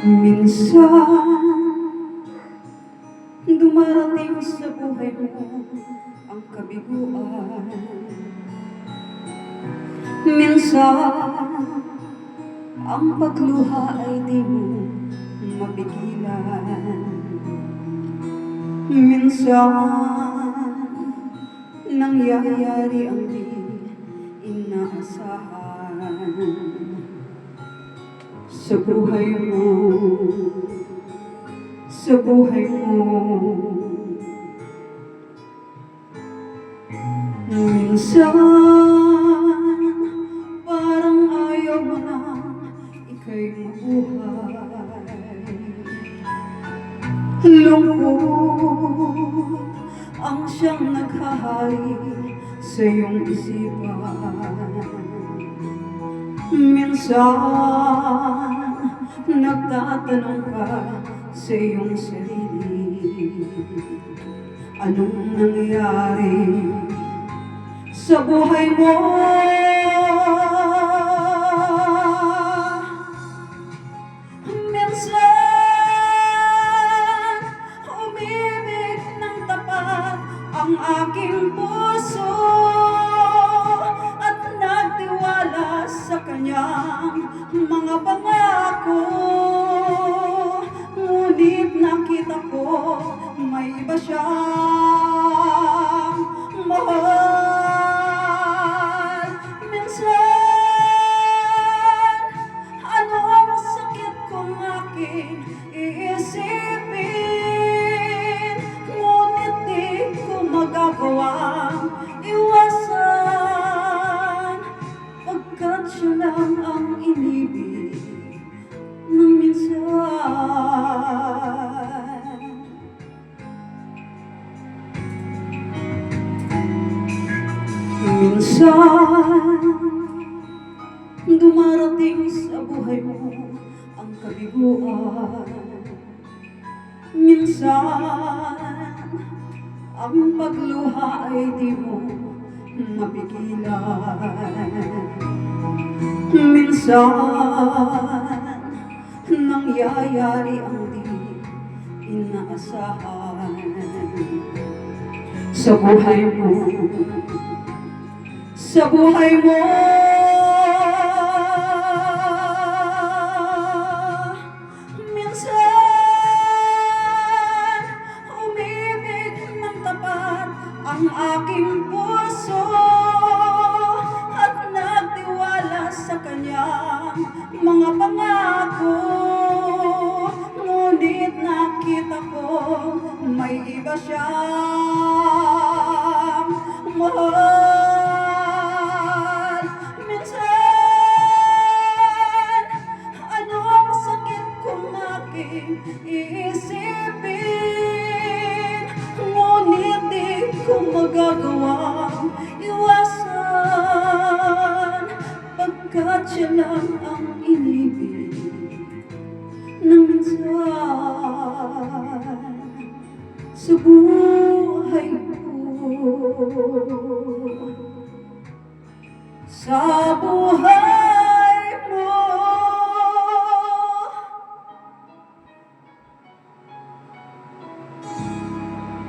Minsan, dumarating sa buhay mo ang kabiguan. Minsan, ang pagluha ay di mo mapigilan. Minsan, nangyayari ang di inaasahan sa buhay mo, sa buhay mo. Minsan, parang ayaw mo na ika'y mabuhay. Lungkot ang siyang naghahari sa iyong isipan. Minsan, nagtatanong ka sa iyong sarili, anong nangyari sa buhay mo? Minsan, umibig ng tapat ang aking puso at nagtiwala sa kanyang mga pangako. Ngunit nakita ko may iba siyang mahal. Minsan, ano ang sakit kong aking iisipin, ngunit di ko magagawang iwasan, pagkat siya lang ang inibig ng minsan. Minsan, dumarating sa buhay mo ang kabiguan. Minsan, ang pagluha ay di mo mapigilan. Minsan, nangyayari ang di inaasahan sa buhay mo, sa buhay mo. Minsan, umibig ng tapat ang aking puso at nagtiwala sa kanyang mga pangako. Ngunit nakita ko may iba siyang mahal. Minsan, ano ang sakit kong aking iisipin, ngunit di ko magagawang iwasan, pagkat siya lang ang inibig ng minsan sa buhay ko, sa buhay.